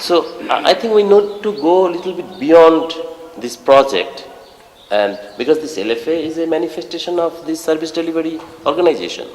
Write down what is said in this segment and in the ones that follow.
So I think we need to go a little bit beyond this project, and because this LFA is a manifestation of this service delivery organization.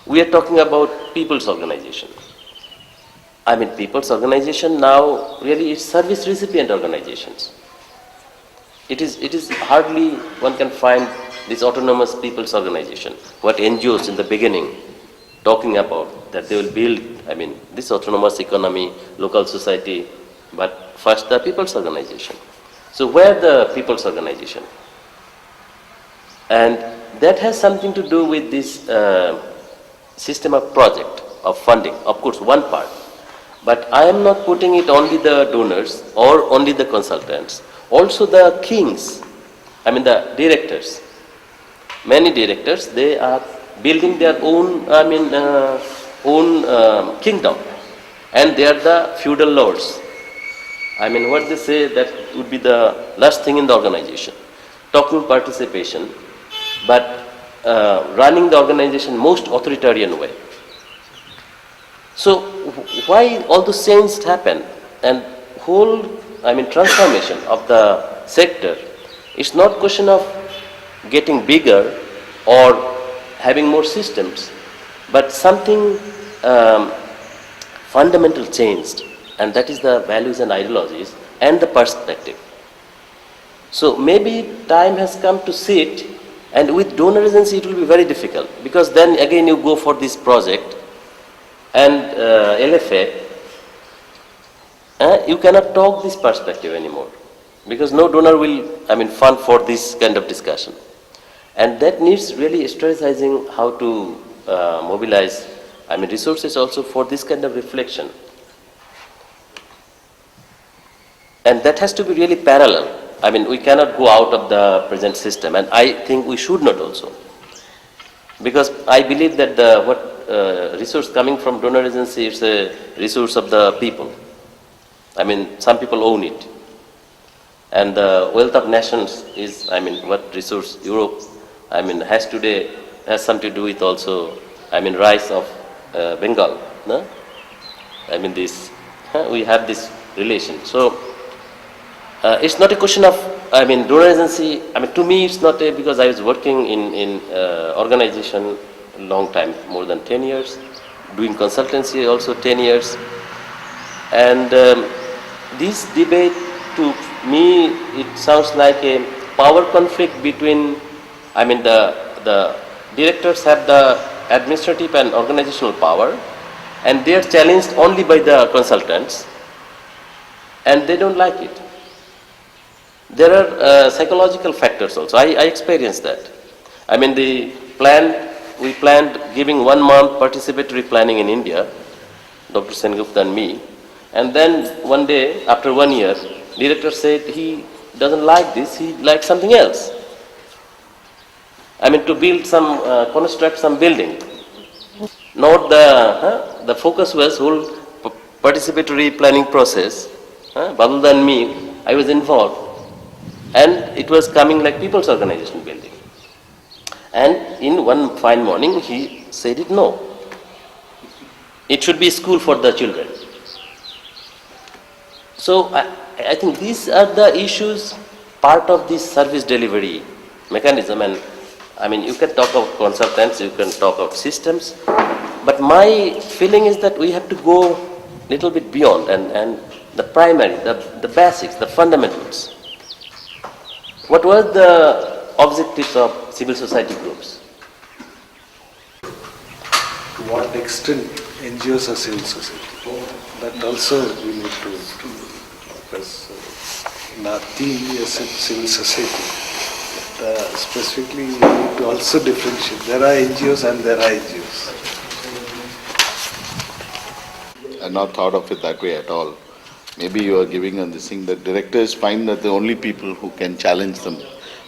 We are talking about people's organization. I mean, people's organization now really is service recipient organizations. It is hardly one can find this autonomous people's organization, what NGOs in the beginning talking about, that they will build, I mean, this autonomous economy, local society, but first the people's organization. So where the people's organization? And that has something to do with this system of project, of funding, of course, one part. But I am not putting it only the donors or only the consultants, also the kings, I mean the directors. Many directors, they are building their own, kingdom, and they are the feudal lords. I mean, what they say, that would be the last thing in the organization. Talking participation, but running the organization most authoritarian way. So why all those changes happen, and whole, I mean, transformation of the sector, it's not question of getting bigger or having more systems, but something fundamental changed, and that is the values and ideologies and the perspective. So maybe time has come to sit, and with donor agency it will be very difficult, because then again you go for this project and LFA, you cannot talk this perspective anymore, because no donor will, I mean, fund for this kind of discussion. And that needs really strategizing how to mobilize, I mean, resources also for this kind of reflection. And that has to be really parallel. I mean, we cannot go out of the present system, and I think we should not also. Because I believe that the resource coming from donor agency is a resource of the people. I mean, some people own it. And the wealth of nations is, I mean, what resource Europe, I mean, has today, has something to do with also, I mean, rise of Bengal. No? I mean, this, we have this relation. So it's not a question of, I mean, donor agency, I mean, to me it's not a, because I was working in organization a long time, more than 10 years, doing consultancy also 10 years. And this debate, to me, it sounds like a power conflict between, I mean, the directors have the administrative and organizational power, and they are challenged only by the consultants, and they don't like it. There are psychological factors also. I experienced that. I mean, we planned giving 1 month participatory planning in India, Dr. Sengupta and me, and then one day, after 1 year, director said he doesn't like this, he likes something else. I mean, to build some, construct some building. Not the focus was whole participatory planning process. Other than me, I was involved. And it was coming like people's organization building. And in one fine morning, he said it no. It should be school for the children. So I think these are the issues, part of this service delivery mechanism. And I mean, you can talk about consultants, you can talk about systems, but my feeling is that we have to go a little bit beyond, and the primary, the basics, the fundamentals. What were the objectives of civil society groups? To what extent NGOs are civil society? That also we need to, because in our theme we are civil society. But, specifically, we need to also differentiate. There are NGOs and there are NGOs. I've not thought of it that way at all. Maybe you are giving on this thing that directors find that the only people who can challenge them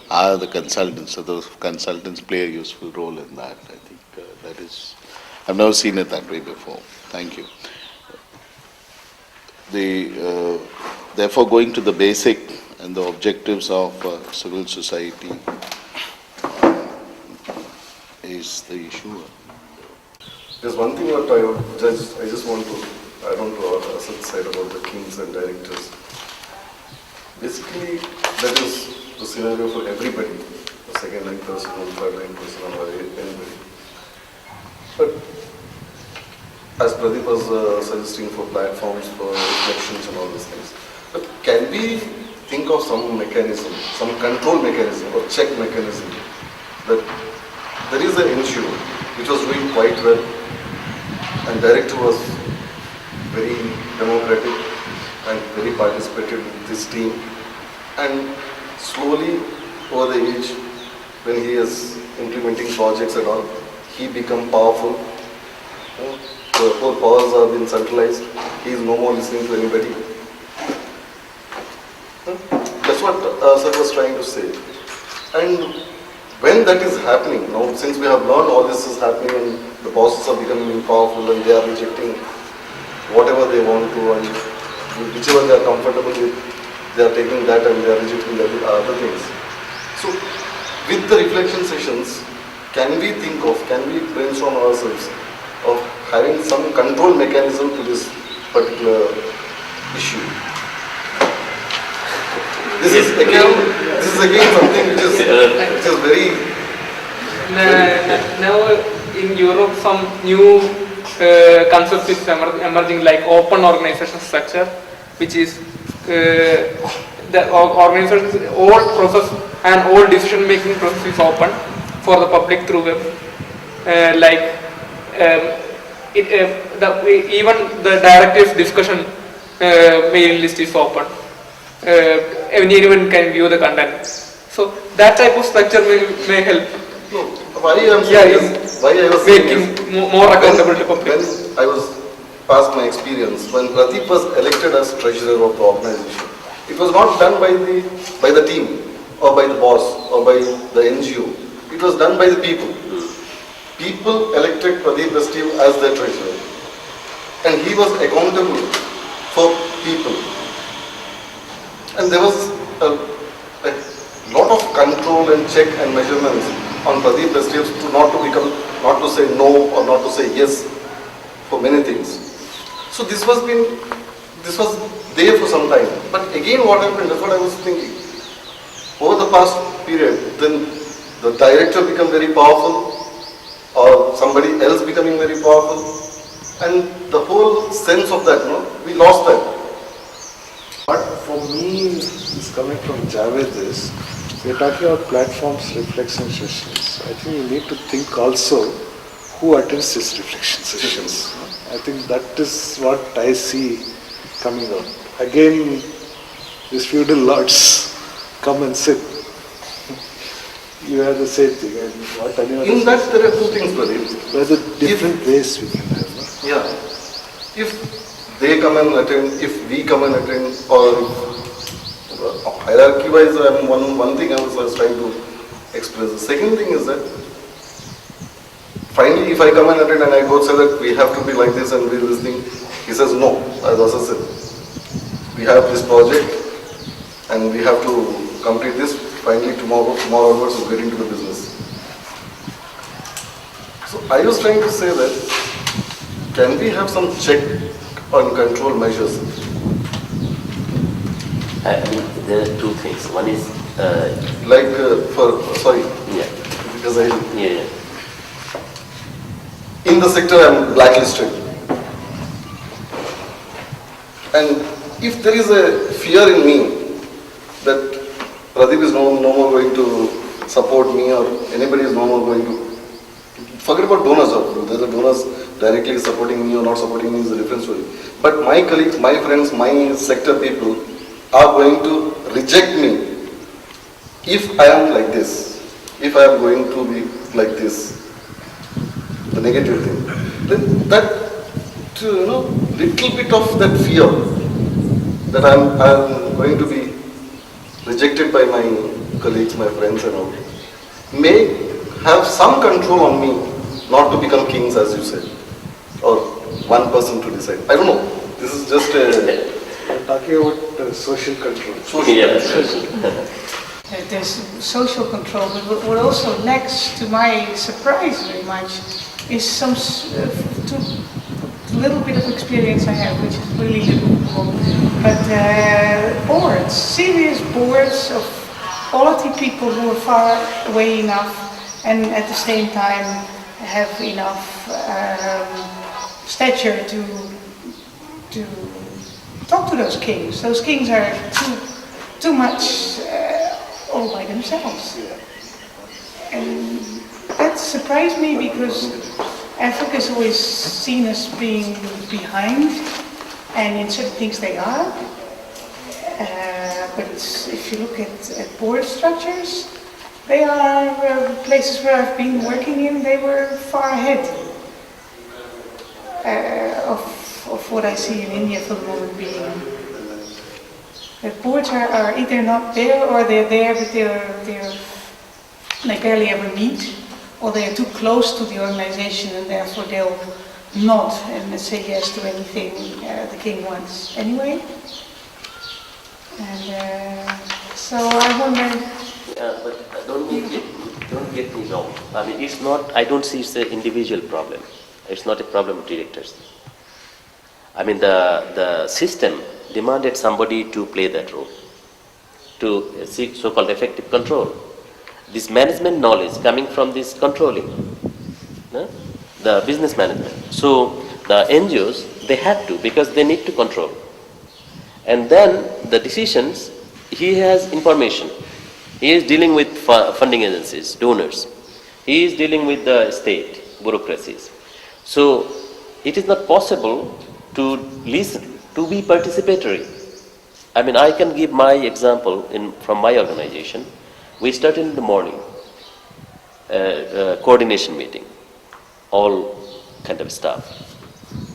are the consultants. So those consultants play a useful role in that. I think that is, I've never seen it that way before. Thank you. Therefore, going to the basic and the objectives of civil society is the issue. There's one thing that I just want to I don't know what Asad said about the kings and directors. Basically, that is the scenario for everybody, the second line person, or third line person, or anybody. But as Pradeep was suggesting for platforms, for reflections and all these things, but can we think of some mechanism, some control mechanism or check mechanism that there is an NGO which was doing quite well and director was very democratic and very participated with this team, and slowly over the age when he is implementing projects and all, he become powerful. The whole powers have been centralized. He is no more listening to anybody. That's what Sir was trying to say. And when that is happening, now since we have learned all this is happening and the bosses are becoming powerful and they are rejecting whatever they want to, and whichever they are comfortable with, they are taking that and they are rejecting the other things. So with the reflection sessions, can we brainstorm ourselves of having some control mechanism to this particular issue? This is again something which is very... Now in Europe some new concept is emerging, like open organization structure, which is the organization, all process and all decision making process is open for the public through web. Even the directives discussion mailing list is open. Anyone can view the content. So that type of structure may help. No, why I was saying making more accountable to public. When I was past my experience, when Pradeep was elected as treasurer of the organization, it was not done by the team or by the boss or by the NGO. It was done by the people. People elected Pradeep as their treasurer, and he was accountable for people. And there was a lot of control and check and measurements on Pradeep to not to say no or not to say yes for many things. So this was there for some time. But again, what happened? That's what I was thinking. Over the past period, then the director became very powerful, or somebody else becoming very powerful, and the whole sense of that, we lost that. What for me is coming from Javed is, we are talking about platforms, reflection sessions. I think you need to think also who attends these reflection sessions. I think that is what I see coming out. Again, these feudal lords come and sit. You have the same thing. And what in that there are two things, Pradeep. There are different ways we can have. No? Yeah. If they come and attend, if we come and attend, or hierarchy-wise, one thing I was trying to express. The second thing is that finally, if I come and attend and I go say that we have to be like this and we this thing, he says no. As Asa said, we have this project and we have to complete this. Finally, tomorrow onwards, we'll get into the business. So I was trying to say that can we have some check on control measures? There are two things. One is because I yeah. in the sector I'm blacklisted, and if there is a fear in me that Pradeep is no more going to support me, or anybody is no more going to forget about donors. Whether the donors directly supporting me or not supporting me is a different story. But my colleagues, my friends, my sector people are going to reject me if I am like this, if I am going to be like this, the negative thing. Then that, little bit of that fear that I am going to be rejected by my colleagues, my friends and all, may have some control on me not to become kings, as you said, or one person to decide. I don't know. This is just a... We're talking about social control. There's social control, but what also lacks, to my surprise very much, is some little bit of experience I have, which is really little. But boards, serious boards of quality people who are far away enough and at the same time have enough stature to talk to those kings. Those kings are too much all by themselves. And that surprised me because Africa is always seen as being behind, and in certain things they are. But if you look at board structures, they are places where I've been working in, they were far ahead of what I see in India for the moment being. The boards are either not there or they're there but they barely ever meet, or they are too close to the organization and therefore they'll nod and say yes to anything the king wants anyway. And so I wonder. But don't get me wrong. I mean, it's not. I don't see it's an individual problem. It's not a problem of directors. I mean, the system demanded somebody to play that role, to seek so-called effective control. This management knowledge coming from this controlling, the business management. So the NGOs, they had to, because they need to control. And then the decisions, he has information. He is dealing with funding agencies, donors. He is dealing with the state, bureaucracies. So it is not possible to listen, to be participatory. I mean, I can give my example from my organization. We started in the morning, coordination meeting, all kind of staff,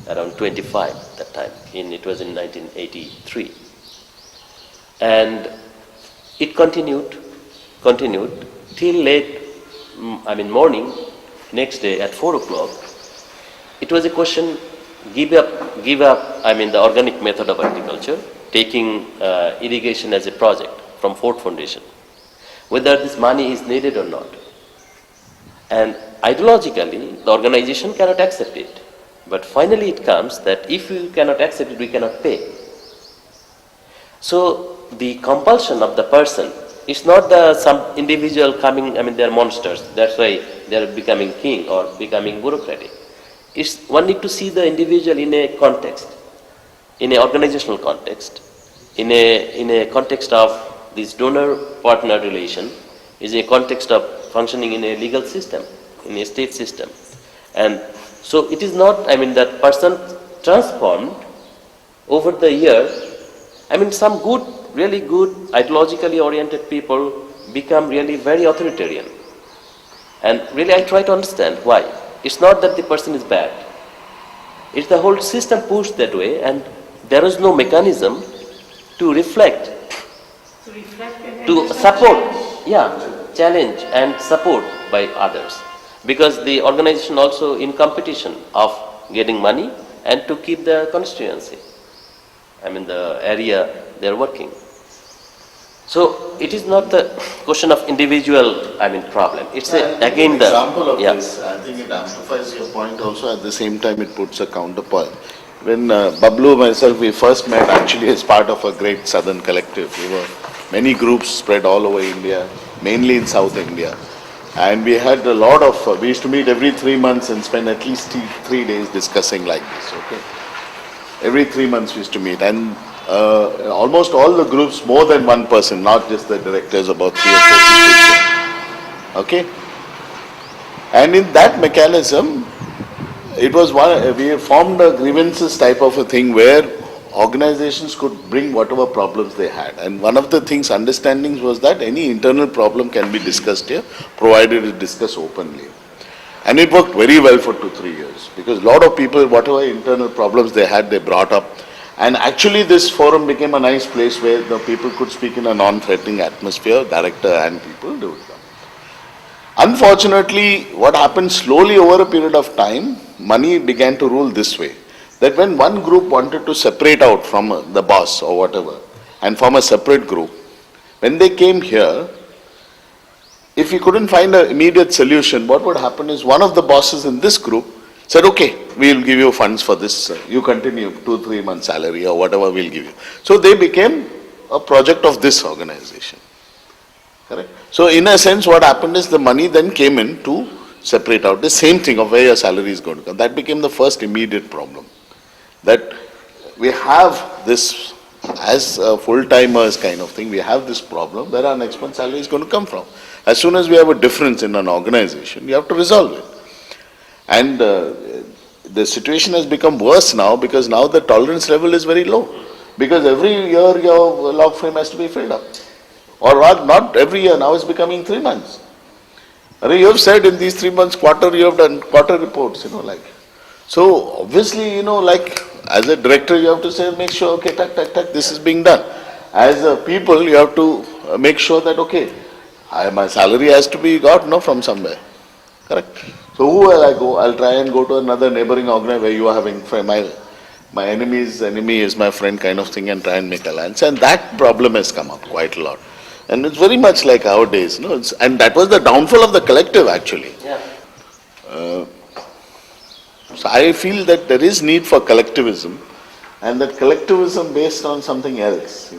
around 25 that time. It was in 1983. And it continued till late, morning, next day at 4 o'clock. It was a question, give up, the organic method of agriculture, taking irrigation as a project from Ford Foundation, whether this money is needed or not. And ideologically, the organization cannot accept it. But finally it comes that if you cannot accept it, we cannot pay. So the compulsion of the person is not some individual coming, they are monsters, that's why they are becoming king or becoming bureaucratic. One need to see the individual in a context, in an organizational context, in a context of this donor-partner relation, is a context of functioning in a legal system, in a state system. And so it is not, that person transformed over the years. Some good, really good, ideologically oriented people become really very authoritarian. And really I try to understand why. It's not that the person is bad. It's the whole system pushed that way, and there is no mechanism to reflect, to support, challenge and support by others. Because the organization also in competition of getting money and to keep the constituency, the area they are working. So it is not the question of individual, problem. It's again the example of this. I think it amplifies your point also. At the same time, it puts a counterpoint. When Bablu and myself, we first met actually as part of a great southern collective. We were many groups spread all over India, mainly in South India. And we had a lot of, we used to meet every 3 months and spend at least 3 days discussing like this, okay? Every 3 months we used to meet. And almost all the groups, more than one person, not just the directors, about 3 or 4 people. Okay? And in that mechanism, it was we formed a grievances type of a thing where organizations could bring whatever problems they had. And one of the things, understandings was that any internal problem can be discussed here, provided it discussed openly. And it worked very well for 2-3 years, because a lot of people, whatever internal problems they had, they brought up. And actually this forum became a nice place where the people could speak in a non-threatening atmosphere, director and people, they would come. Unfortunately, what happened slowly over a period of time, money began to rule this way. That when one group wanted to separate out from the boss or whatever, and form a separate group, when they came here, if we couldn't find an immediate solution, what would happen is one of the bosses in this group said, okay, we'll give you funds for this, you continue 2-3 months salary or whatever we'll give you. So they became a project of this organization. Correct? So in a sense what happened is the money then came in to separate out the same thing of where your salary is going to come. That became the first immediate problem. That we have this, as a full-timers kind of thing, we have this problem where our next month's salary is going to come from. As soon as we have a difference in an organization, you have to resolve it. And the situation has become worse now because now the tolerance level is very low. Because every year your log frame has to be filled up. Or not every year, now it's becoming 3 months. You have said in these 3 months quarter, you have done quarter reports, like. So obviously, like as a director, you have to say, make sure, okay, this is being done. As a people, you have to make sure that, okay, my salary has to be got, from somewhere. Correct? So who will I go? I'll try and go to another neighboring organization where you are having my enemy's enemy is my friend kind of thing and try and make alliance. And that problem has come up quite a lot. And it's very much like our days, and that was the downfall of the collective actually. Yeah. So I feel that there is need for collectivism, and that collectivism based on something else,